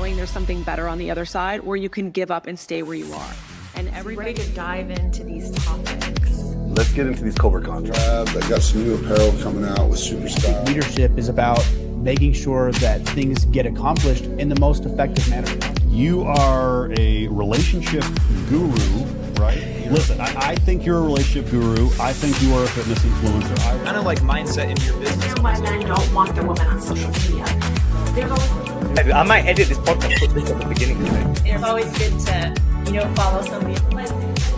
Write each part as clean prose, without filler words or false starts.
knowing there's something better on the other side, or you can give up and stay where you are. And everybody ready to dive into these topics. Let's get into these covert contracts. I got some new apparel coming out with super style. Leadership is about making sure that things get accomplished in the most effective manner. You are a relationship guru, right? Listen, I think you're a relationship guru. I think you are a fitness influencer. Kind of like mindset in your business. Why men don't want their women on social media. I might edit this podcast, put this at the beginning. It's always good to, follow somebody.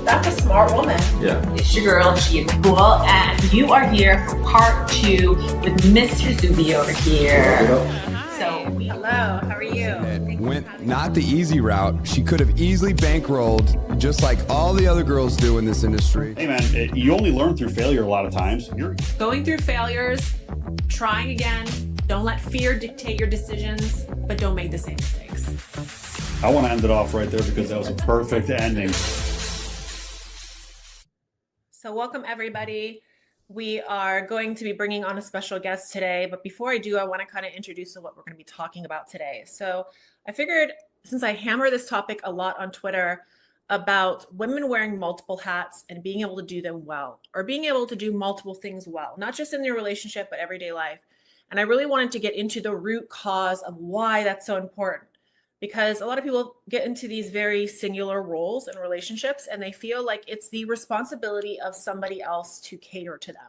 That's a smart woman. Yeah. It's your girl, Gia Macool, and you are here for part 2 with Mr. Zuby over here. Hello, how are you? Went not the easy route. She could have easily bankrolled, just like all the other girls do in this industry. Hey man, you only learn through failure a lot of times. You're Going through failures, trying again. Don't let fear dictate your decisions, but don't make the same mistakes. I want to end it off right there because that was a perfect ending. So welcome everybody. We are going to be bringing on a special guest today, but before I do, I want to kind of introduce what we're going to be talking about today. So I figured, since I hammer this topic a lot on Twitter about women wearing multiple hats and being able to do them well, or being able to do multiple things well, not just in their relationship, but everyday life. And I really wanted to get into the root cause of why that's so important. Because a lot of people get into these very singular roles in relationships and they feel like it's the responsibility of somebody else to cater to them.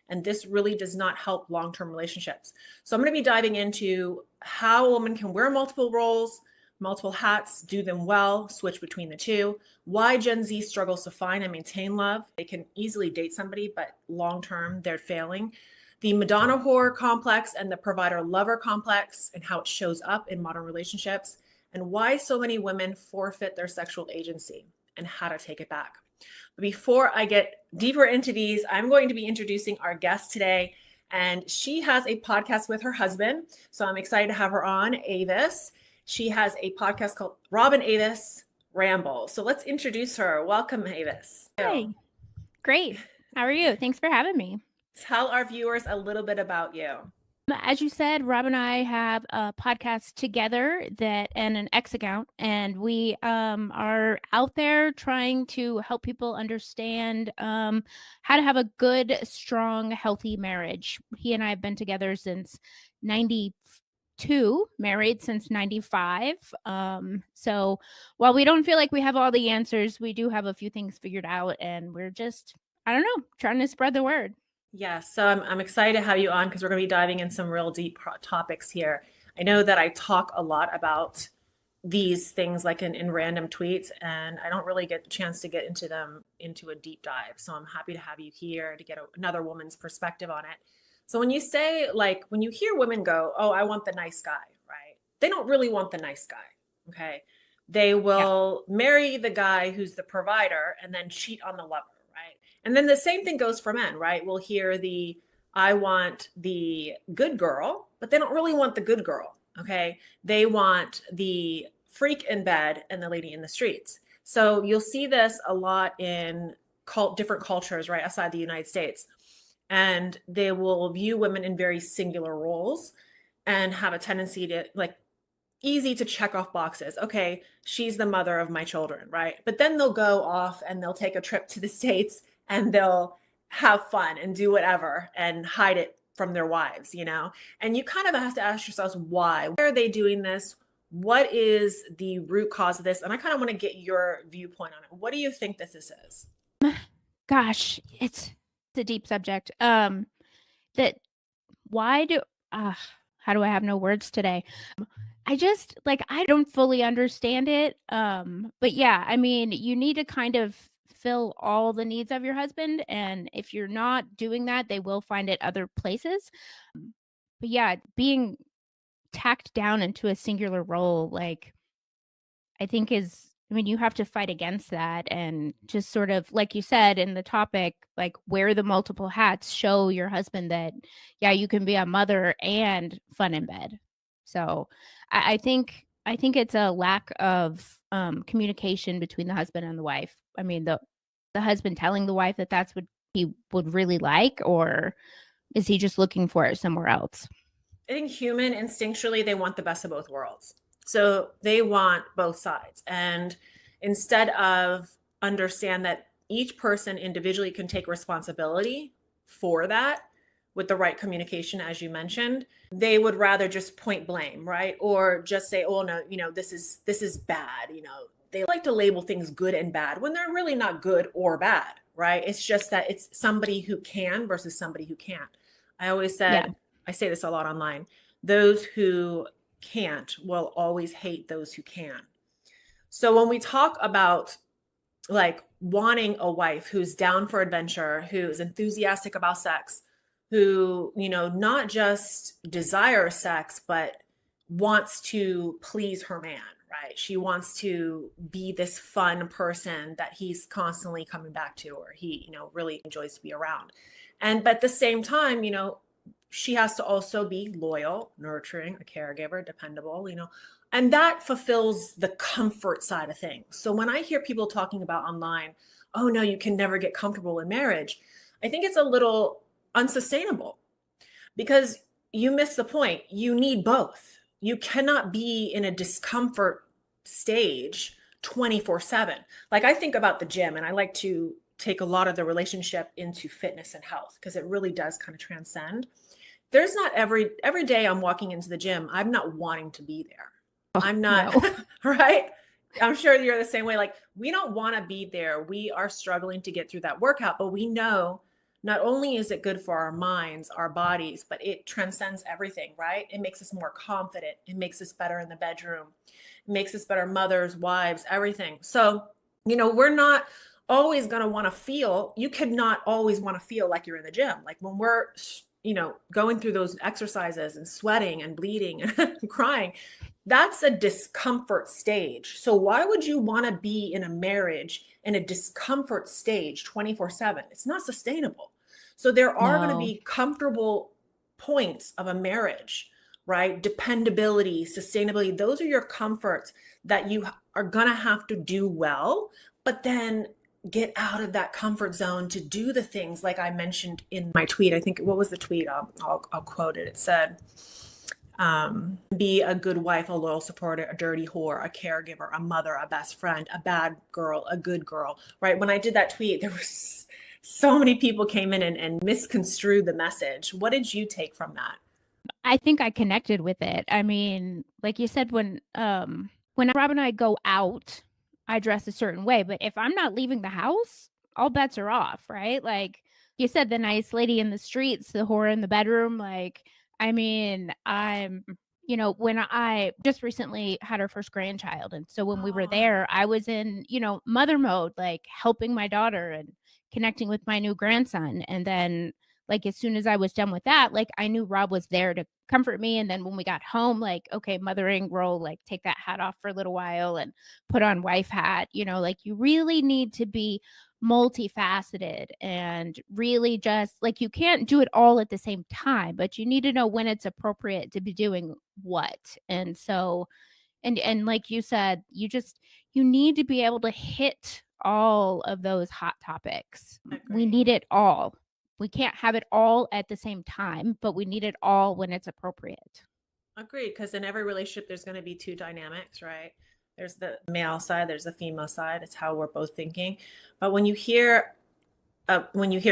And this really does not help long-term relationships. So I'm going to be diving into how a woman can wear multiple roles, multiple hats, do them well, switch between the two, why Gen Z struggles to find and maintain love. They can easily date somebody, but long-term they're failing. The Madonna whore complex and the provider lover complex and how it shows up in modern relationships, and why so many women forfeit their sexual agency and how to take it back. But before I get deeper into these, I'm going to be introducing our guest today, and she has a podcast with her husband. So I'm excited to have her on, Avis. She has a podcast called Robin Avis Ramble. So let's introduce her. Welcome, Avis. Hi. Great. How are you? Thanks for having me. Tell our viewers a little bit about you. As you said, Rob and I have a podcast together and an X account, and we are out there trying to help people understand how to have a good, strong, healthy marriage. He and I have been together since 92, married since 95. So while we don't feel like we have all the answers, we do have a few things figured out, and we're just, trying to spread the word. Yes, so I'm excited to have you on because we're going to be diving in some real deep topics here. I know that I talk a lot about these things like in random tweets, and I don't really get the chance to get into them into a deep dive. So I'm happy to have you here to get another woman's perspective on it. So when you say, when you hear women go, oh, I want the nice guy, right? They don't really want the nice guy, okay? They will marry the guy who's the provider and then cheat on the lover. And then the same thing goes for men, right? We'll hear I want the good girl, but they don't really want the good girl, okay? They want the freak in bed and the lady in the streets. So you'll see this a lot in different cultures, right, outside the United States. And they will view women in very singular roles and have a tendency to, easy to check off boxes. Okay, she's the mother of my children, right? But then they'll go off and they'll take a trip to the States and they'll have fun and do whatever and hide it from their wives, And you kind of have to ask yourselves why. Why are they doing this? What is the root cause of this? And I kind of want to get your viewpoint on it. What do you think this is? Gosh, it's a deep subject. How do I have no words today? I don't fully understand it. But yeah, you need to kind of fill all the needs of your husband. And if you're not doing that, they will find it other places. But yeah, being tacked down into a singular role, I think you have to fight against that and just sort of, like you said in the topic, wear the multiple hats, show your husband that, yeah, you can be a mother and fun in bed. So I think it's a lack of communication between the husband and the wife. The husband telling the wife that that's what he would really like, or is he just looking for it somewhere else? I think human instinctually, they want the best of both worlds. So they want both sides. And instead of understand that each person individually can take responsibility for that with the right communication, as you mentioned, they would rather just point blame, right? Or just say, oh no, this is bad. They like to label things good and bad when they're really not good or bad, right? It's just that it's somebody who can versus somebody who can't. I always said, I say this a lot online, those who can't will always hate those who can. So when we talk about like wanting a wife who's down for adventure, who's enthusiastic about sex, who, not just desires sex, but wants to please her man, right? She wants to be this fun person that he's constantly coming back to, or he, really enjoys to be around. But at the same time, she has to also be loyal, nurturing, a caregiver, dependable, and that fulfills the comfort side of things. So when I hear people talking about online, oh no, you can never get comfortable in marriage, I think it's a little unsustainable because you miss the point. You need both. You cannot be in a discomfort stage 24/7. Like I think about the gym, and I like to take a lot of the relationship into fitness and health because it really does kind of transcend. There's not every day I'm walking into the gym, I'm not wanting to be there. I'm not, no. Right? I'm sure you're the same way. Like we don't want to be there. We are struggling to get through that workout, but we know not only is it good for our minds, our bodies, but it transcends everything, right? It makes us more confident. It makes us better in the bedroom. It makes us better mothers, wives, everything. So, we're not always going to want to feel, you could not always want to feel like you're in the gym. Like when we're, going through those exercises and sweating and bleeding and crying, that's a discomfort stage. So why would you want to be in a marriage in a discomfort stage 24/7? It's not sustainable. So there are going to be comfortable points of a marriage, right? Dependability, sustainability. Those are your comforts that you are going to have to do well, but then get out of that comfort zone to do the things like I mentioned in my tweet. I think, what was the tweet? I'll quote it. It said, be a good wife, a loyal supporter, a dirty whore, a caregiver, a mother, a best friend, a bad girl, a good girl, right? When I did that tweet, there was so many people came in and misconstrued the message. What did you take from that? I think I connected with it. I mean, like you said, when Rob and I go out, I dress a certain way, but if I'm not leaving the house, all bets are off, right? Like you said, the nice lady in the streets, the whore in the bedroom. Like, I mean, when I just recently had our first grandchild. And so when we were there, I was in, mother mode, like helping my daughter and connecting with my new grandson. And then like, as soon as I was done with that, like I knew Rob was there to comfort me. And then when we got home, like, okay, mothering role, like take that hat off for a little while and put on wife hat, like you really need to be multifaceted and really just like, you can't do it all at the same time, but you need to know when it's appropriate to be doing what. And so, and like you said, you need to be able to hit all of those hot topics. We need it all. We can't have it all at the same time, but we need it all when it's appropriate. Agreed, because in every relationship, there's going to be two dynamics, right? There's the male side, there's the female side. It's how we're both thinking. But when you hear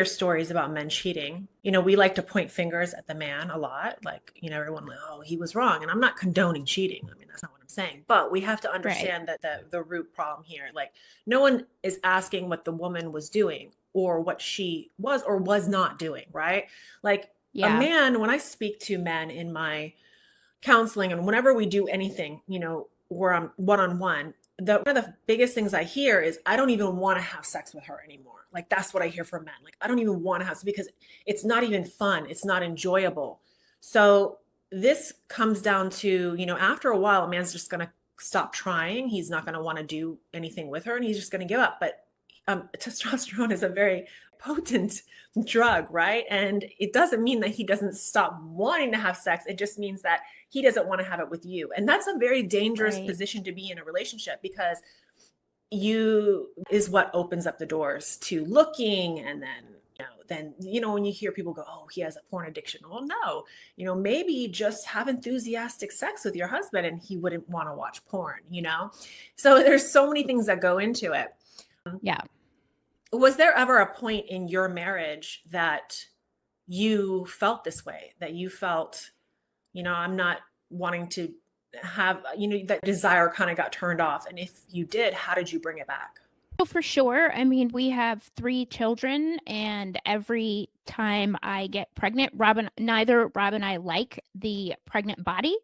stories about men cheating, we like to point fingers at the man a lot. Like, everyone like, oh, he was wrong. And I'm not condoning cheating. I mean, that's not what I'm saying. But we have to understand that the root problem here, like no one is asking what the woman was doing or what she was or was not doing, right? Like a man, when I speak to men in my counseling and whenever we do anything, where I'm one-on-one, one of the biggest things I hear is, I don't even want to have sex with her anymore. Like, that's what I hear from men. Like, I don't even want to have sex because it's not even fun. It's not enjoyable. So this comes down to, after a while, a man's just going to stop trying. He's not going to want to do anything with her and he's just going to give up. But testosterone is a very potent drug, right? And it doesn't mean that he doesn't stop wanting to have sex. It just means that he doesn't want to have it with you. And that's a very dangerous position to be in a relationship, because you is what opens up the doors to looking and then then, when you hear people go, oh, he has a porn addiction. Well, no, maybe just have enthusiastic sex with your husband and he wouldn't want to watch porn, So there's so many things that go into it. Yeah. Was there ever a point in your marriage that you felt this way, that you felt, I'm not wanting to have, that desire kind of got turned off? And if you did, how did you bring it back? Oh, for sure. I mean, we have 3 children, and every time I get pregnant, neither Rob and I like the pregnant body.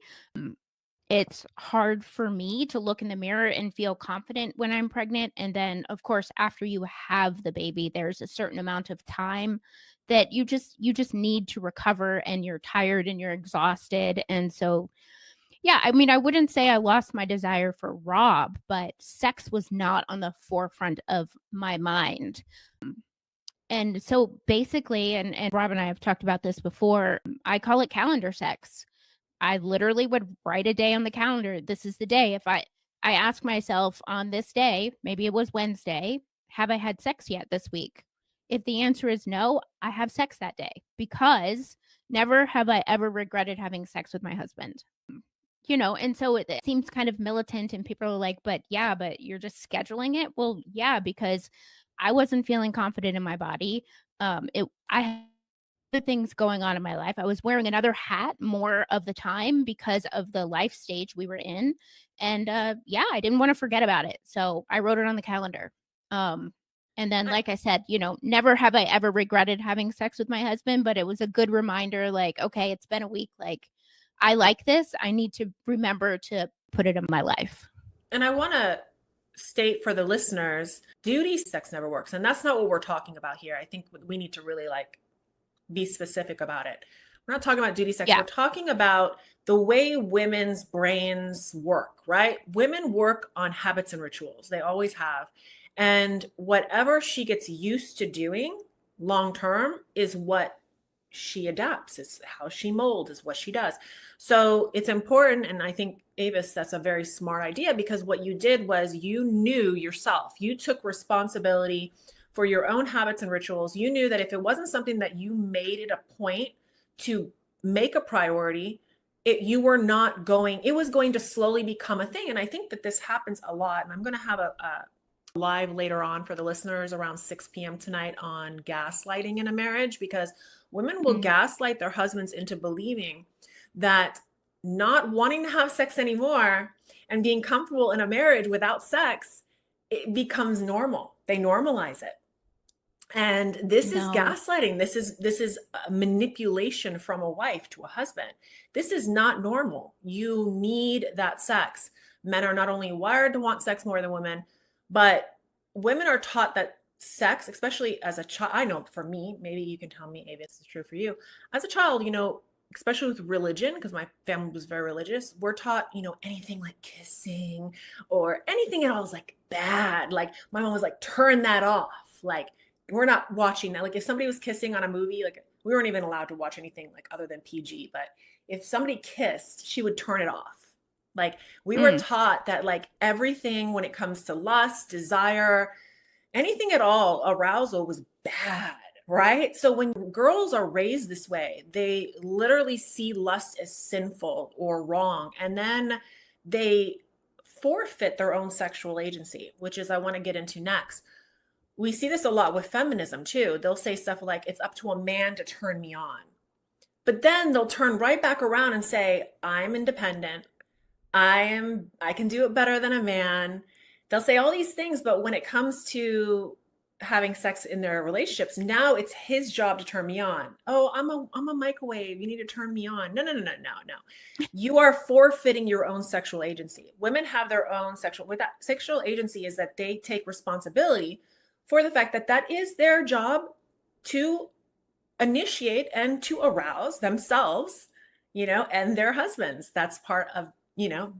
It's hard for me to look in the mirror and feel confident when I'm pregnant. And then, of course, after you have the baby, there's a certain amount of time that you just need to recover, and you're tired and you're exhausted. And so, yeah, I mean, I wouldn't say I lost my desire for Rob, but sex was not on the forefront of my mind. And so basically, and Rob and I have talked about this before, I call it calendar sex. I literally would write a day on the calendar. This is the day. If I ask myself on this day, maybe it was Wednesday, have I had sex yet this week? If the answer is no, I have sex that day, because never have I ever regretted having sex with my husband. And so it seems kind of militant, and people are like, but you're just scheduling it. Well, yeah, because I wasn't feeling confident in my body. I had other things going on in my life. I was wearing another hat more of the time because of the life stage we were in. And I didn't want to forget about it. So I wrote it on the calendar. And then, like I said, never have I ever regretted having sex with my husband, but it was a good reminder, like, okay, it's been a week. Like, I like this. I need to remember to put it in my life. And I want to state for the listeners, duty sex never works. And that's not what we're talking about here. I think we need to really be specific about it. We're not talking about duty sex. Yeah. We're talking about the way women's brains work, right? Women work on habits and rituals. They always have. And whatever she gets used to doing long-term is what she adapts. It's how she molds, is what she does. So it's important. And I think, Avis, that's a very smart idea, because what you did was you knew yourself. You took responsibility for your own habits and rituals. You knew that if it wasn't something that you made it a point to make a priority, it was going to slowly become a thing. And I think that this happens a lot. And I'm going to have a live later on for the listeners around 6 p.m. tonight on gaslighting in a marriage, because women will gaslight their husbands into believing that not wanting to have sex anymore and being comfortable in a marriage without sex, it becomes normal. They normalize it. And this is gaslighting. This is a manipulation from a wife to a husband. This is not normal. You need that sex. Men are not only wired to want sex more than women, but women are taught that sex, especially as a child, I know for me, maybe you can tell me, maybe this is true for you. As a child, especially with religion, because my family was very religious, we're taught, anything like kissing or anything at all is like bad. Like my mom was like, turn that off. Like, we're not watching that. Like if somebody was kissing on a movie, like we weren't even allowed to watch anything like other than PG, but if somebody kissed, she would turn it off. Like we were taught that like everything when it comes to lust, desire, anything at all, arousal was bad, right? So when girls are raised this way, they literally see lust as sinful or wrong. And then they forfeit their own sexual agency, which is I want to get into next. We see this a lot with feminism too. They'll say stuff like, it's up to a man to turn me on. But then they'll turn right back around and say, I'm independent. I can do it better than a man. They'll say all these things, but when it comes to having sex in their relationships, now it's his job to turn me on. Oh, I'm a microwave. You need to turn me on. No. You are forfeiting your own sexual agency. Women have their own sexual agency is that they take responsibility for the fact that that is their job to initiate and to arouse themselves, and their husbands. That's part of,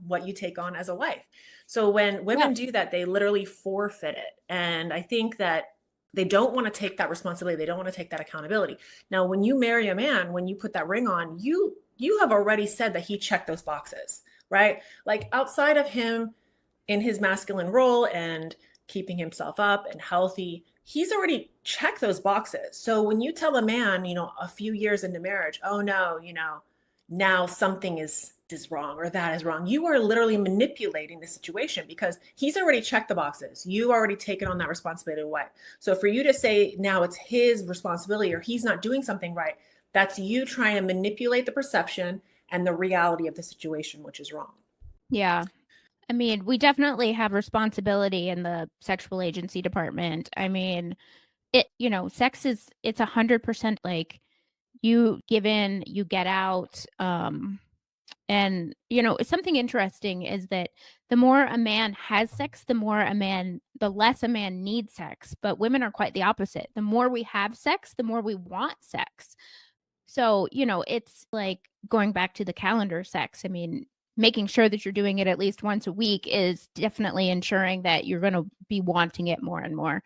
what you take on as a wife. So when women do that, they literally forfeit it. And I think that they don't want to take that responsibility. They don't want to take that accountability. Now, when you marry a man, when you put that ring on, you have already said that he checked those boxes, right? Like outside of him in his masculine role and keeping himself up and healthy, he's already checked those boxes. So when you tell a man, a few years into marriage, oh no, now something is wrong or that is wrong, you are literally manipulating the situation because he's already checked the boxes. You already taken on that responsibility away. So for you to say now it's his responsibility or he's not doing something right, that's you trying to manipulate the perception and the reality of the situation, which is wrong. Yeah. I mean, we definitely have responsibility in the sexual agency department. I mean, sex it's 100% like you give in, you get out. And something interesting is that the more a man has sex, the less a man needs sex. But women are quite the opposite. The more we have sex, the more we want sex. So, it's like going back to the calendar sex. I mean, making sure that you're doing it at least once a week is definitely ensuring that you're going to be wanting it more and more.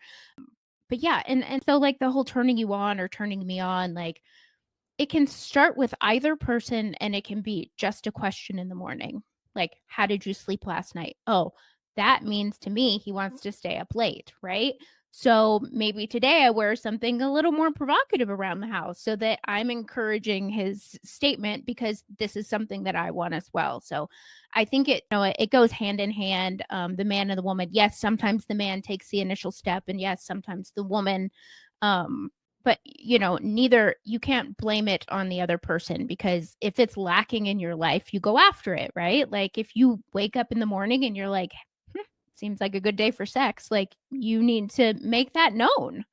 But yeah, and so like the whole turning you on or turning me on, like it can start with either person and it can be just a question in the morning. Like, how did you sleep last night? Oh, that means to me he wants to stay up late, right? So maybe today I wear something a little more provocative around the house so that I'm encouraging his statement because this is something that I want as well. So I think it goes hand in hand, the man and the woman. Yes, sometimes the man takes the initial step and yes, sometimes the woman. But you can't blame it on the other person because if it's lacking in your life, you go after it, right? Like if you wake up in the morning and you're like, seems like a good day for sex, like you need to make that known.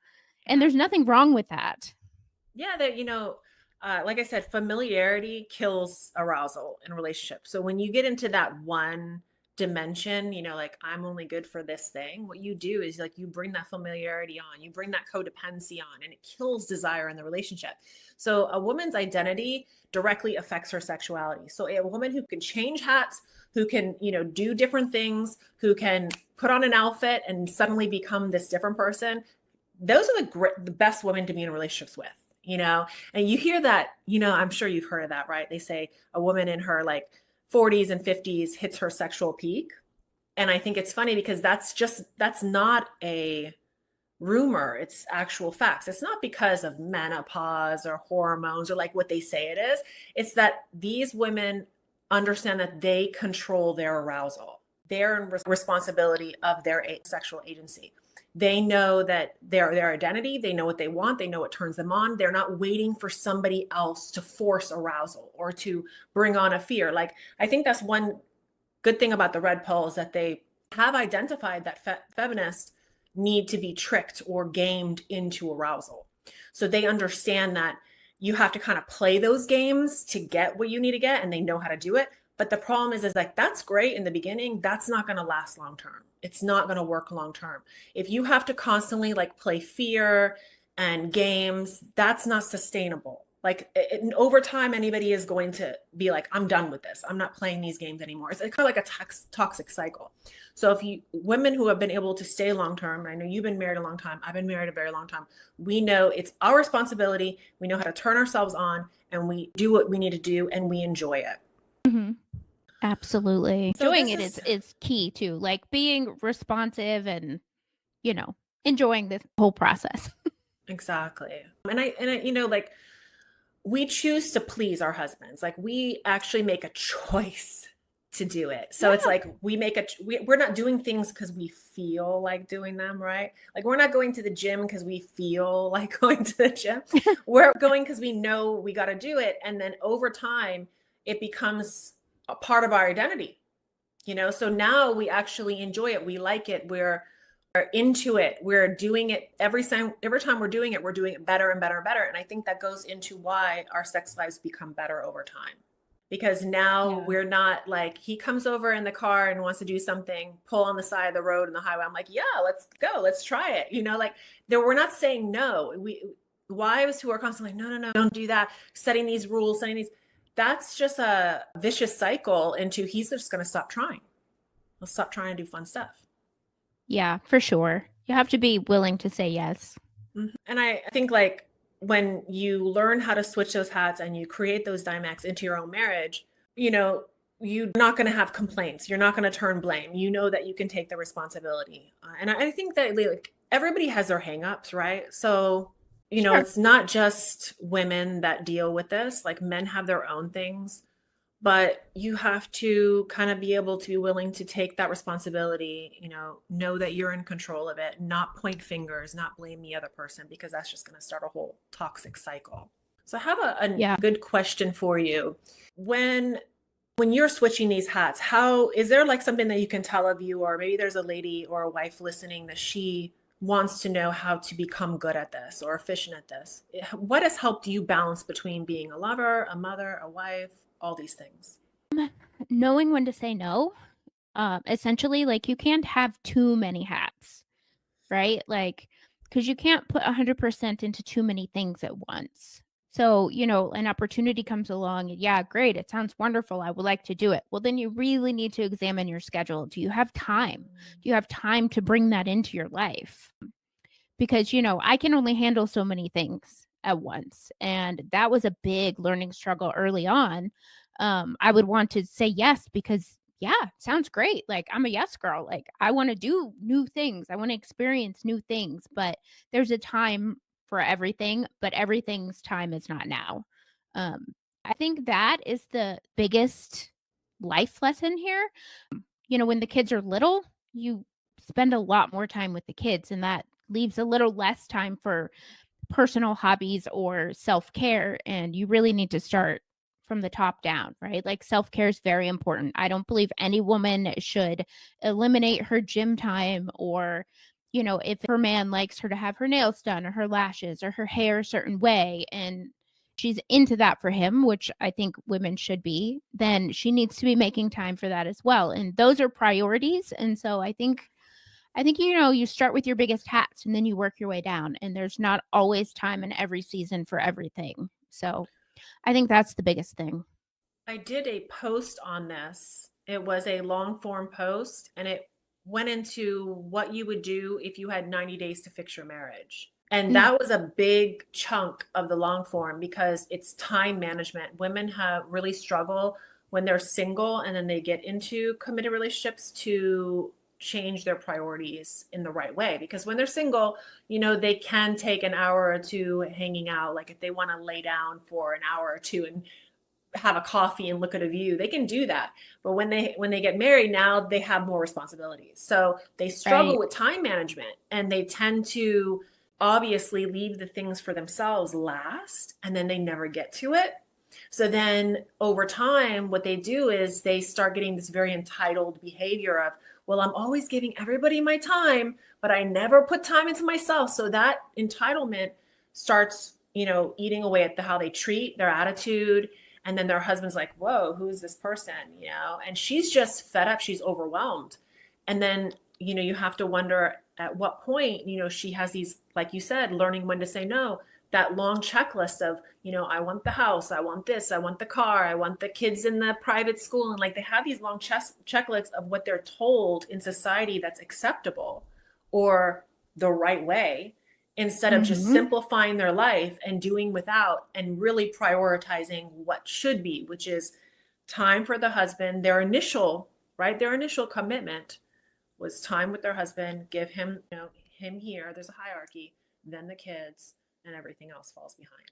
And there's nothing wrong with that. Yeah, that like I said, familiarity kills arousal in a relationship. So when you get into that one dimension, like I'm only good for this thing, what you do is like you bring that familiarity on, you bring that codependency on, and it kills desire in the relationship. So a woman's identity directly affects her sexuality. So a woman who can change hats, who can do different things, who can put on an outfit and suddenly become this different person, those are the best women to be in relationships with. And you hear that, I'm sure you've heard of that, right? They say a woman in her like 40s and 50s hits her sexual peak. And I think it's funny because that's not a rumor. It's actual facts. It's not because of menopause or hormones or like what they say it is. It's that these women understand that they control their arousal. They're in responsibility of their sexual agency. They know that their identity, they know what they want, they know what turns them on. They're not waiting for somebody else to force arousal or to bring on a fear. Like, I think that's one good thing about the red pill is that they have identified that feminists need to be tricked or gamed into arousal. So they understand that you have to kind of play those games to get what you need to get, and they know how to do it. But the problem is like, that's great in the beginning. That's not going to last long term. It's not going to work long term. If you have to constantly like play fear and games, that's not sustainable. Like over time, anybody is going to be like, I'm done with this. I'm not playing these games anymore. It's kind of like a toxic cycle. So if women who have been able to stay long term, I know you've been married a long time, I've been married a very long time. We know it's our responsibility. We know how to turn ourselves on, and we do what we need to do, and we enjoy it. Mm-hmm. Absolutely. So Enjoying it is key too. Like being responsive and, enjoying the whole process. Exactly. And I, like we choose to please our husbands. Like we actually make a choice to do it. So it's like we're not doing things because we feel like doing them, right? Like we're not going to the gym because we feel like going to the gym. We're going because we know we got to do it. And then over time, it becomes a part of our identity, so now we actually enjoy it. We like it. We're into it. We're doing it every time we're doing it better and better and better. And I think that goes into why our sex lives become better over time, because now we're not like, he comes over in the car and wants to do something, pull on the side of the road in the highway. I'm like, yeah, let's go. Let's try it. We're not saying no. Wives who are constantly, no, don't do that. Setting these rules, that's just a vicious cycle into he's just going to stop trying. He'll stop trying to do fun stuff. Yeah, for sure. You have to be willing to say yes. Mm-hmm. And I think like when you learn how to switch those hats and you create those dynamics into your own marriage, you're not going to have complaints. You're not going to turn blame. You know that you can take the responsibility. And I think that like everybody has their hangups, right? So, Sure. it's not just women that deal with this, like men have their own things, but you have to kind of be able to be willing to take that responsibility, know that you're in control of it, not point fingers, not blame the other person, because that's just going to start a whole toxic cycle. So I have a Yeah. good question for you. When you're switching these hats, how is there like something that you can tell of you, or maybe there's a lady or a wife listening that she wants to know how to become good at this or efficient at this? What has helped you balance between being a lover, a mother, a wife, all these things? Knowing when to say no. Essentially, like, you can't have too many hats, right? Like, because you can't put 100% into too many things at once. So, an opportunity comes along, and yeah, great. It sounds wonderful. I would like to do it. Well, then you really need to examine your schedule. Do you have time? Do you have time to bring that into your life? Because, I can only handle so many things at once. And that was a big learning struggle early on. I would want to say yes because, yeah, sounds great. Like, I'm a yes girl. Like, I want to do new things. I want to experience new things, but there's a time for everything, but everything's time is not now. Um, I think that is the biggest life lesson here. When the kids are little, you spend a lot more time with the kids, and that leaves a little less time for personal hobbies or self-care, and you really need to start from the top down, right? Like, self-care is very important. I don't believe any woman should eliminate her gym time, or if her man likes her to have her nails done or her lashes or her hair a certain way, and she's into that for him, which I think women should be, then she needs to be making time for that as well. And those are priorities. And so I think you start with your biggest hats and then you work your way down. And there's not always time in every season for everything. So I think that's the biggest thing. I did a post on this. It was a long form post, and it went into what you would do if you had 90 days to fix your marriage. And that was a big chunk of the long form because it's time management. Women have really struggle when they're single and then they get into committed relationships to change their priorities in the right way. Because when they're single, they can take an hour or two hanging out. Like if they want to lay down for an hour or two and have a coffee and look at a view, they can do that. But when they get married, now they have more responsibilities. So they struggle with time management, and they tend to obviously leave the things for themselves last, and then they never get to it. So then over time, what they do is they start getting this very entitled behavior of, well, I'm always giving everybody my time, but I never put time into myself. So that entitlement starts, eating away at how they treat, their attitude. And then their husband's like, whoa, who is this person? And she's just fed up. She's overwhelmed. And then, you have to wonder at what point, she has these, like you said, learning when to say no, that long checklist of, I want the house, I want this, I want the car, I want the kids in the private school. And like, they have these long checklists of what they're told in society that's acceptable or the right way, instead of just simplifying their life and doing without and really prioritizing what should be, which is time for the husband. Their initial commitment was time with their husband, give him, him here, there's a hierarchy, then the kids, and everything else falls behind.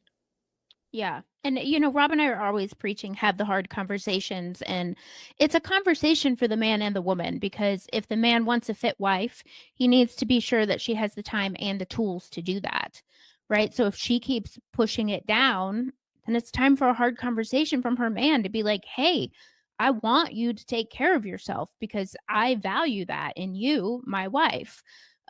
Yeah. And, Rob and I are always preaching, have the hard conversations. And it's a conversation for the man and the woman, because if the man wants a fit wife, he needs to be sure that she has the time and the tools to do that. Right. So if she keeps pushing it down, then it's time for a hard conversation from her man to be like, hey, I want you to take care of yourself because I value that in you, my wife.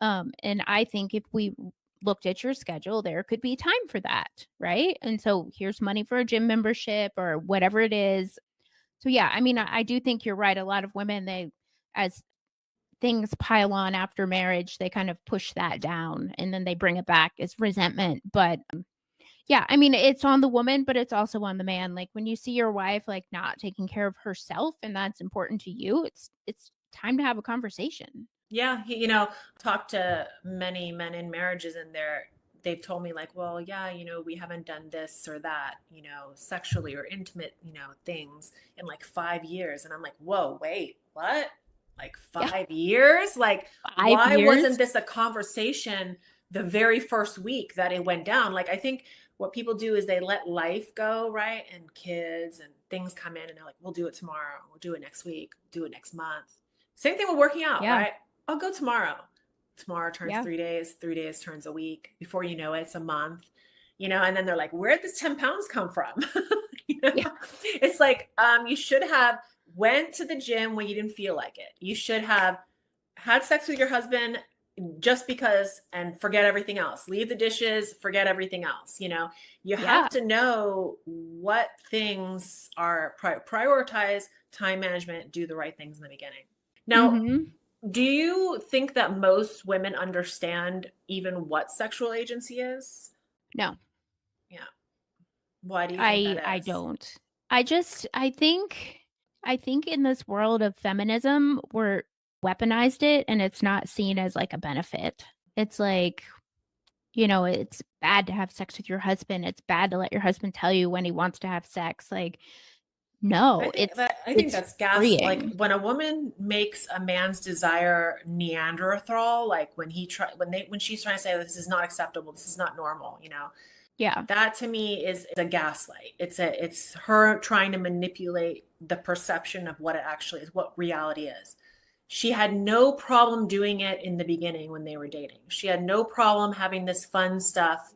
And I think if we looked at your schedule, there could be time for that, right? And so here's money for a gym membership or whatever it is. So yeah, I mean, I do think you're right. A lot of women, as things pile on after marriage, they kind of push that down and then they bring it back as resentment. But yeah, I mean, it's on the woman, but it's also on the man. Like when you see your wife like not taking care of herself and that's important to you, it's time to have a conversation. Yeah, talked to many men in marriages, and they've told me like, well, yeah, we haven't done this or that, sexually or intimate, things in like 5 years. And I'm like, whoa, wait, what? like 5 years? Like, 5 why years? wasn't this a conversation the very first week that it went down? Like, I think what people do is they let life go, right? And kids and things come in and they're like, we'll do it tomorrow. We'll do it next week. Do it next month. Same thing with working out, Yeah. right? I'll go tomorrow. Tomorrow turns Yeah. 3 days. 3 days turns a week. Before you know it, it's a month, you know, and then they're like, where'd this 10 pounds come from? You know? Yeah. It's like, you should have went to the gym when you didn't feel like it. You should have had sex with your husband just because, and forget everything else. Leave the dishes, forget everything else. You know, you have to know what things are prioritize time management, do the right things in the beginning. Now, Mhm. do you think that most women understand even what sexual agency is? No. Yeah. Why do you think that is? I don't. I think in this world of feminism, we're weaponized it and it's not seen as like a benefit. It's like, you know, it's bad to have sex with your husband. It's bad to let your husband tell you when he wants to have sex. Like, no, I think that's gas. freeing. Like when a woman makes a man's desire Neanderthal, like when she's trying to say this is not acceptable, this is not normal, you know, Yeah. that to me is a gaslight. It's her trying to manipulate the perception of what it actually is, what reality is. She had no problem doing it in the beginning when they were dating. She had no problem having this fun stuff,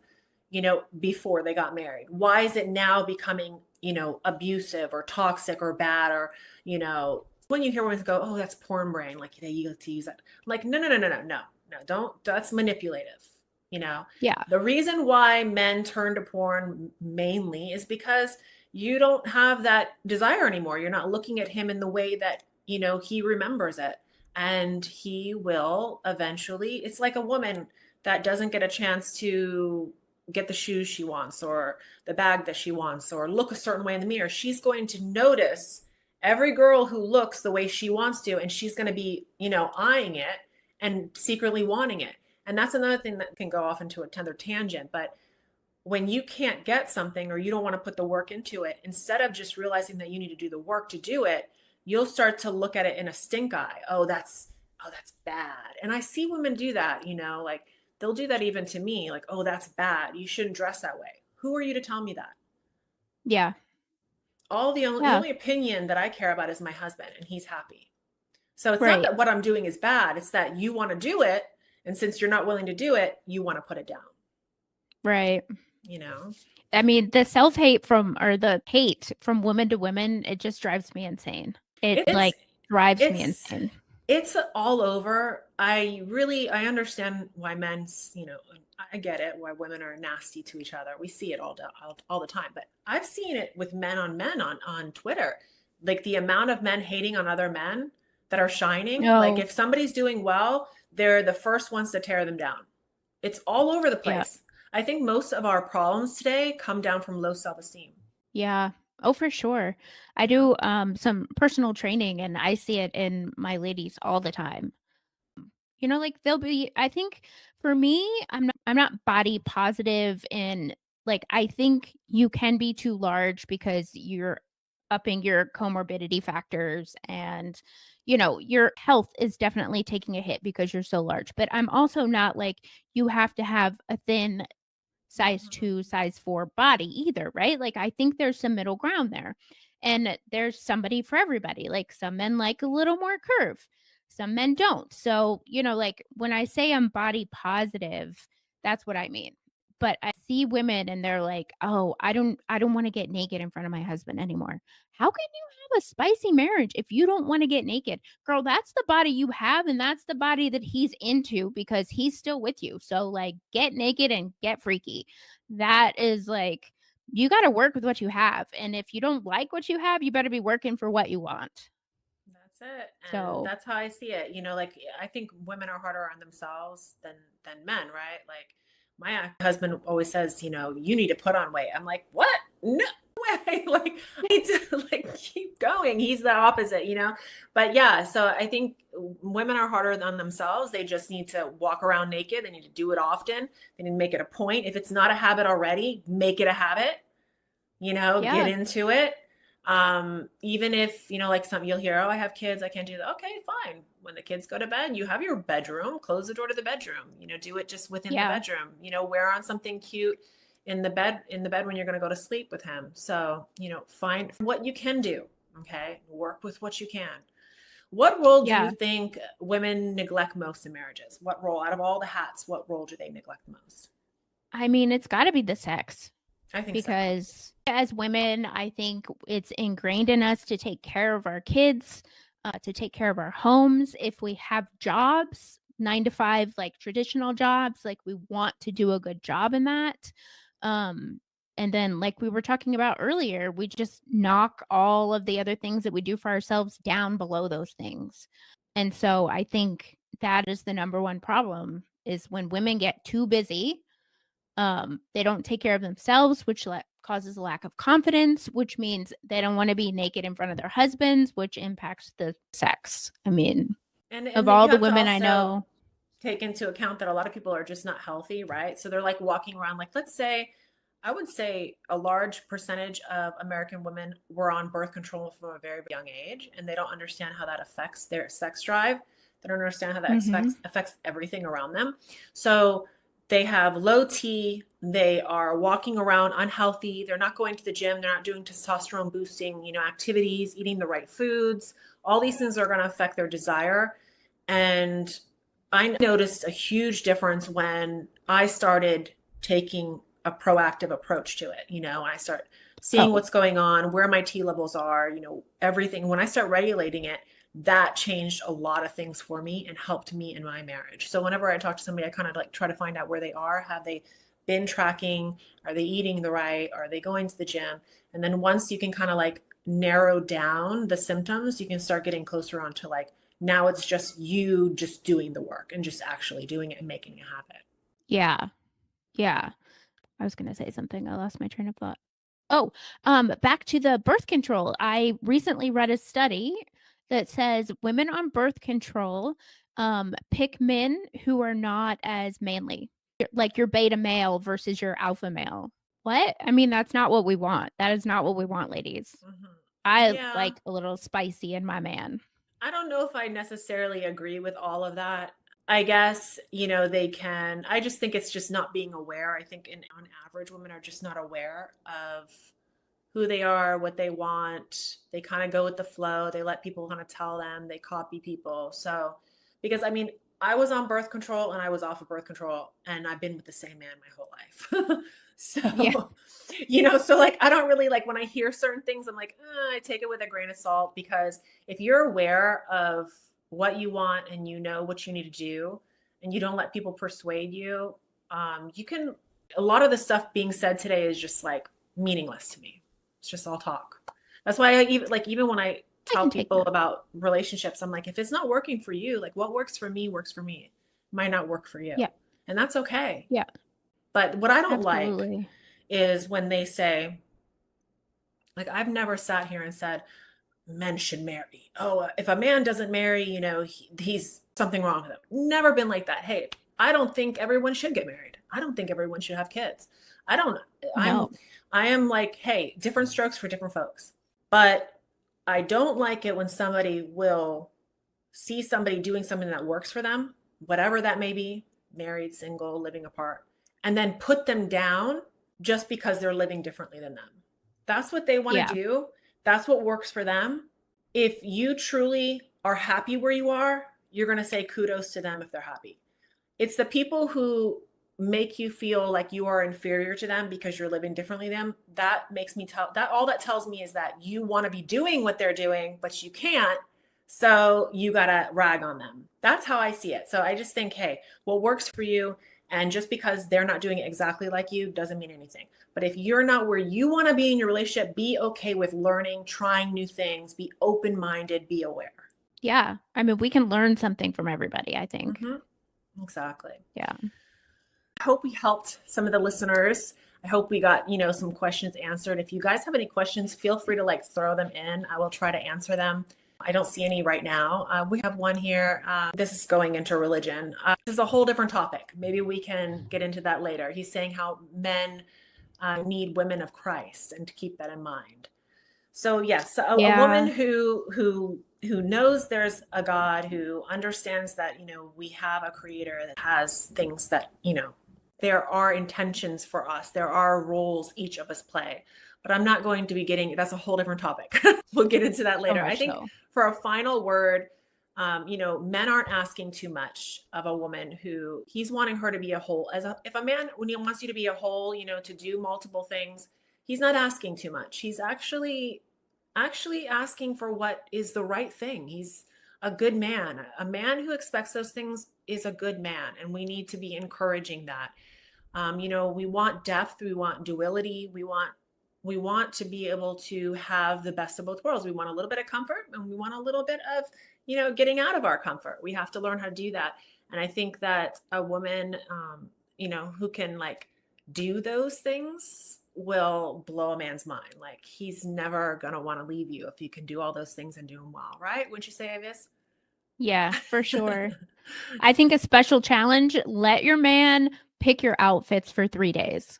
you know, before they got married. Why is it now becoming, you know, abusive or toxic or bad? Or, you know, when you hear women go, oh, that's porn brain, like you get to use that. Like, no, don't, that's manipulative. You know, Yeah. the reason why men turn to porn mainly is because you don't have that desire anymore. You're not looking at him in the way that, you know, he remembers it. And he will eventually, it's like a woman that doesn't get a chance to get the shoes she wants or the bag that she wants or look a certain way in the mirror. She's going to notice every girl who looks the way she wants to, and she's going to be, you know, eyeing it and secretly wanting it. And that's another thing that can go off into another tangent. But when you can't get something or you don't want to put the work into it, instead of just realizing that you need to do the work to do it, you'll start to look at it in a stink eye. Oh, that's bad. And I see women do that, you know, like they'll do that even to me. Like, oh, that's bad. You shouldn't dress that way. Who are you to tell me that? Yeah. The only opinion that I care about is my husband, and he's happy. So it's not Right. that what I'm doing is bad. It's that you want to do it. And since you're not willing to do it, you want to put it down. Right. You know? I mean, the self-hate the hate from women to women, it just drives me insane. It drives me insane. It's all over. I understand why men's, you know, I get it, why women are nasty to each other. We see it all the time, but I've seen it with men on Twitter. Like the amount of men hating on other men that are shining. No. Like if somebody's doing well, they're the first ones to tear them down. It's all over the place. Yeah. I think most of our problems today come down from low self-esteem. Yeah. Oh, for sure. I do some personal training and I see it in my ladies all the time. You know, like I think for me, I'm not body positive in like I think you can be too large because you're upping your comorbidity factors and you know, your health is definitely taking a hit because you're so large. But I'm also not like you have to have a thin size 2, size 4 body either, right? Like I think there's some middle ground there. And there's somebody for everybody. Like some men like a little more curve. Some men don't. So, you know, like when I say I'm body positive, that's what I mean. But I see women and they're like, "Oh, I don't want to get naked in front of my husband anymore." How can you have a spicy marriage if you don't want to get naked? Girl, that's the body you have and that's the body that he's into because he's still with you. So like get naked and get freaky. That is like you got to work with what you have. And if you don't like what you have, you better be working for what you want. That's it. And that's how I see it. You know, like I think women are harder on themselves than men, right? Like my husband always says, you know, you need to put on weight. I'm like, what? No way. Like I need to like keep going. He's the opposite, you know? But yeah, so I think women are harder on themselves. They just need to walk around naked. They need to do it often. They need to make it a point. If it's not a habit already, make it a habit, you know, get into it. Even if, like you'll hear, oh, I have kids, I can't do that. Okay, fine. When the kids go to bed, you have your bedroom, close the door to the bedroom, do it just within the bedroom, wear on something cute in the bed when you're going to go to sleep with him. So, find what you can do. Okay. Work with what you can. What role do you think women neglect most in marriages? What role out of all the hats, what role do they neglect most? I mean, it's got to be the sex. I think because as women, I think it's ingrained in us to take care of our kids, to take care of our homes. If we have jobs, 9 to 5, like traditional jobs, like we want to do a good job in that. And then, like we were talking about earlier, we just knock all of the other things that we do for ourselves down below those things. And so I think that is the number one problem, is when women get too busy. They don't take care of themselves, which causes a lack of confidence, which means they don't want to be naked in front of their husbands, which impacts the sex. I mean, and of all the women I know, take into account that a lot of people are just not healthy, right? So they're like walking around, like, let's say, I would say a large percentage of American women were on birth control from a very young age, and they don't understand how that affects their sex drive. They don't understand how that affects everything around them. So they have low T, they are walking around unhealthy, they're not going to the gym, they're not doing testosterone boosting, activities, eating the right foods. All these things are going to affect their desire. And I noticed a huge difference when I started taking a proactive approach to it. I start seeing what's going on, where my T levels are, everything. When I start regulating it, that changed a lot of things for me and helped me in my marriage. So whenever I talk to somebody, I kind of like try to find out where they are. Have they been tracking? Are they eating the right? Are they going to the gym? And then once you can kind of like narrow down the symptoms, you can start getting closer on to like, now it's just you just doing the work and just actually doing it and making it happen. Yeah. I was going to say something. I lost my train of thought. Oh, back to the birth control. I recently read a study that says women on birth control pick men who are not as manly, like your beta male versus your alpha male. What? I mean, that's not what we want. That is not what we want, ladies. I like a little spicy in my man. I don't know if I necessarily agree with all of that. I guess, they can, I just think it's just not being aware. I think on average, women are just not aware of who they are, what they want. They kind of go with the flow. They let people kind of tell them, they copy people. So, because I was on birth control and I was off of birth control, and I've been with the same man my whole life. So, so like, I don't really like when I hear certain things, I'm like, I take it with a grain of salt, because if you're aware of what you want and what you need to do, and you don't let people persuade you, you can, a lot of the stuff being said today is just like meaningless to me. It's just all talk. That's why even when I tell people about relationships, I'm like, if it's not working for you, like what works for me, it might not work for you. Yeah. And that's okay. Yeah. But what I don't like is when they say, like, I've never sat here and said, men should marry. Oh, if a man doesn't marry, he's something wrong with him. Never been like that. Hey, I don't think everyone should get married. I don't think everyone should have kids. I am like, hey, different strokes for different folks. But I don't like it when somebody will see somebody doing something that works for them, whatever that may be, married, single, living apart, and then put them down just because they're living differently than them. That's what they want to do. That's what works for them. If you truly are happy where you are, you're going to say kudos to them if they're happy. It's the people who make you feel like you are inferior to them because you're living differently than them. That makes me all that tells me is that you want to be doing what they're doing, but you can't. So you got to rag on them. That's how I see it. So I just think, hey, what works for you, and just because they're not doing it exactly like you doesn't mean anything. But if you're not where you want to be in your relationship, be okay with learning, trying new things, be open-minded, be aware. Yeah. I mean, we can learn something from everybody, I think. Exactly. Yeah. I hope we helped some of the listeners. I hope we got, some questions answered. If you guys have any questions, feel free to throw them in. I will try to answer them. I don't see any right now. We have one here. This is going into religion. This is a whole different topic. Maybe we can get into that later. He's saying how men need women of Christ and to keep that in mind. So yes, a Yeah. woman who knows there's a God, who understands that, we have a creator that has things that, there are intentions for us. There are roles each of us play. But I'm not going to be that's a whole different topic. We'll get into that later. I think for a final word, men aren't asking too much of a woman who he's wanting her to be a whole. If a man, when he wants you to be a whole, to do multiple things, he's not asking too much. He's actually asking for what is the right thing. He's a good man. A man who expects those things is a good man, and we need to be encouraging that. We want depth, we want duality, we want to be able to have the best of both worlds. We want a little bit of comfort, and we want a little bit of, getting out of our comfort. We have to learn how to do that. And I think that a woman, who can do those things will blow a man's mind. Like, he's never going to want to leave you if you can do all those things and do them well, right? Wouldn't you say, Avis? Yeah, for sure. I think a special challenge, let your man pick your outfits for 3 days.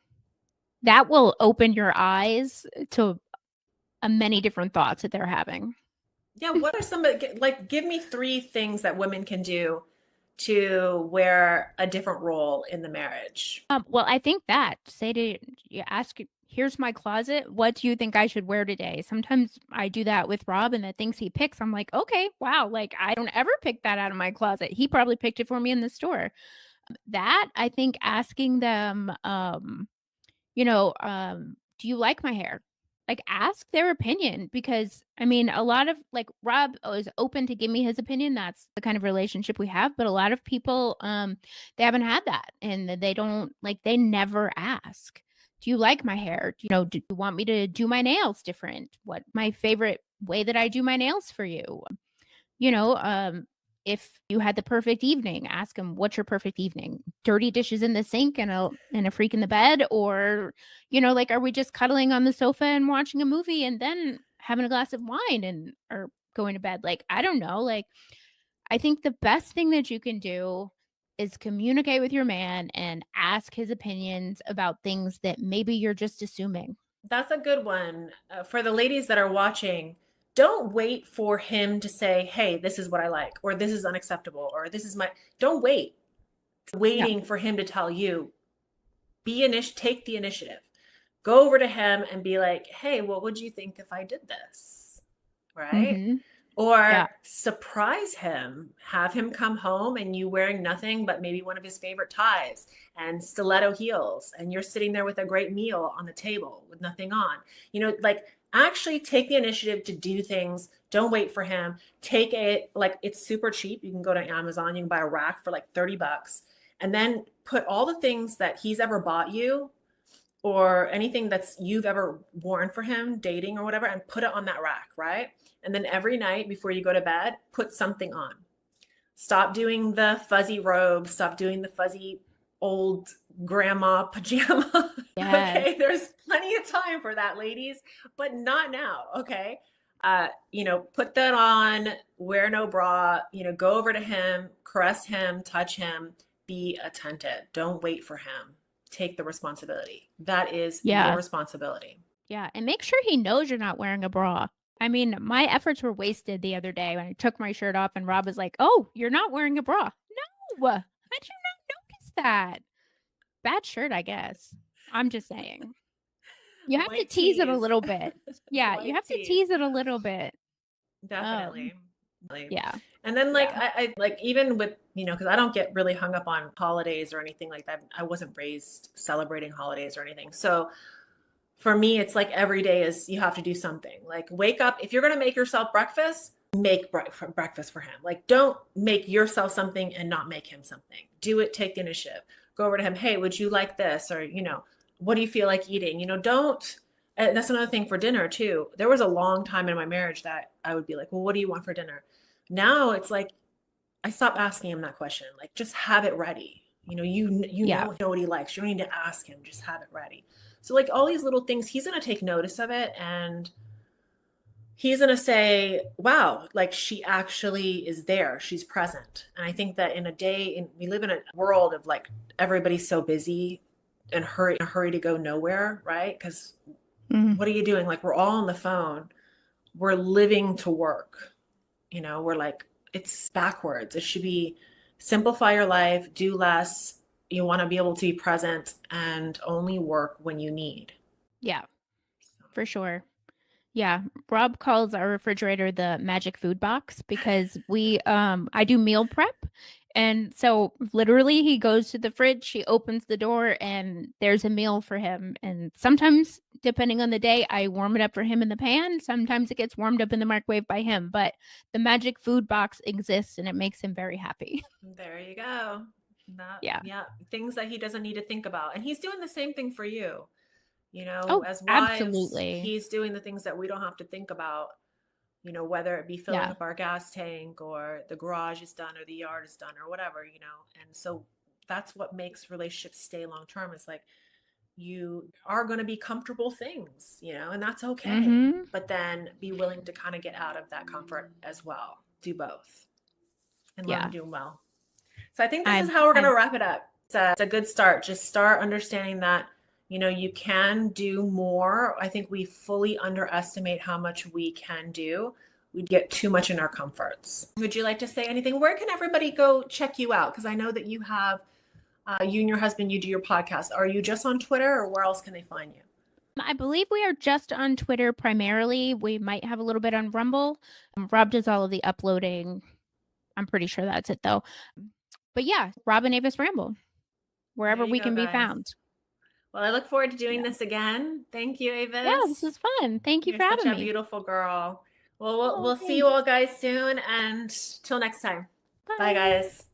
That will open your eyes to many different thoughts that they're having. Yeah. What are some, give me 3 things that women can do to wear a different role in the marriage? Well, I think that you ask, here's my closet. What do you think I should wear today? Sometimes I do that with Rob, and the things he picks, I'm like, okay, wow. Like, I don't ever pick that out of my closet. He probably picked it for me in the store. That, I think, asking them, do you like my hair? Like, ask their opinion, because a lot of Rob is open to give me his opinion. That's the kind of relationship we have. But a lot of people, they haven't had that, and they don't they never ask, do you like my hair? Do you want me to do my nails different? What my favorite way that I do my nails for you? If you had the perfect evening, ask him, what's your perfect evening? Dirty dishes in the sink and a freak in the bed? Or, are we just cuddling on the sofa and watching a movie and then having a glass of wine or going to bed? I don't know. I think the best thing that you can do is communicate with your man and ask his opinions about things that maybe you're just assuming. That's a good one. For the ladies that are watching, don't wait for him to say, hey, this is what I like, or this is unacceptable, or don't wait. Waiting for him to tell you. Take the initiative. Go over to him and be like, hey, what would you think if I did this? Right? Mm-hmm. Or surprise him, have him come home and you wearing nothing but maybe one of his favorite ties and stiletto heels, and you're sitting there with a great meal on the table with nothing on. Actually take the initiative to do things. Don't wait for him. Take it, it's super cheap. You can go to Amazon, you can buy a rack for $30, and then put all the things that he's ever bought you or anything that's you've ever worn for him, dating or whatever, and put it on that rack, right? And then every night before you go to bed, put something on. Stop doing the fuzzy robe. Stop doing the fuzzy old grandma pajama. Yes. Okay. There's plenty of time for that, ladies, but not now. Okay. Put that on, wear no bra, go over to him, caress him, touch him, be attentive. Don't wait for him. Take the responsibility. That is your responsibility. Yeah. And make sure he knows you're not wearing a bra. My efforts were wasted the other day when I took my shirt off and Rob was like, oh, you're not wearing a bra. No, how'd you not notice that? Bad shirt, I guess. I'm just saying. You have to tease it a little bit. Yeah, you have to tease it a little bit. Definitely. Yeah. And then I even with, because I don't get really hung up on holidays or anything like that. I wasn't raised celebrating holidays or anything. So for me, it's every day is you have to do something. Wake up. If you're going to make yourself breakfast, make breakfast for him. Don't make yourself something and not make him something. Do it. Take the initiative. Go over to him. Hey, would you like this? Or, what do you feel like eating? Don't. And that's another thing for dinner too. There was a long time in my marriage that I would be like, well, what do you want for dinner? Now it's I stopped asking him that question. Just have it ready. Know what he likes. You don't need to ask him. Just have it ready. So all these little things, he's going to take notice of it, and he's going to say, wow, she actually is there. She's present. And I think that we live in a world of everybody's so busy and in a hurry to go nowhere, right? Because what are you doing? We're all on the phone. we're living to work. You know, we're like, it's backwards. It should be simplify your life, do less. You want to be able to be present and only work when you need. Yeah, for sure. Yeah, Rob calls our refrigerator the magic food box because I do meal prep. And so literally he goes to the fridge, he opens the door and there's a meal for him. And sometimes, depending on the day, I warm it up for him in the pan. Sometimes it gets warmed up in the microwave by him, but the magic food box exists and it makes him very happy. There you go. Yeah. Things that he doesn't need to think about. And he's doing the same thing for you. You know, Oh, as wives, absolutely. he's doing the things that we don't have to think about, you know, whether it be filling Yeah. up our gas tank or the garage is done or the yard is done or whatever, you know. And so that's what makes relationships stay long term. It's like you are going to be comfortable things, you know, and that's okay. Mhm. But then be willing to kind of get out of that comfort as well. Do both and learn Yeah. to do them well. So I think this is how we're going to wrap it up. It's a good start. Just start understanding that, you know, you can do more. I think we fully underestimate how much we can do. We'd get too much in our comforts. Would you like to say anything? Where can everybody go check you out? Because I know that you have, you and your husband, you do your podcast. Are you just on Twitter or where else can they find you? I believe we are just on Twitter primarily. We might have a little bit on Rumble. Rob does all of the uploading. I'm pretty sure that's it though. But yeah, Robin Avis Ramble, wherever There you we go, can be guys. found. Well, I look forward to doing this again. Thank you, Avis. Yeah, this was fun. Thank you You're for such having a me. beautiful girl. Well, Oh, we'll see you all guys soon. And till next time. Bye guys.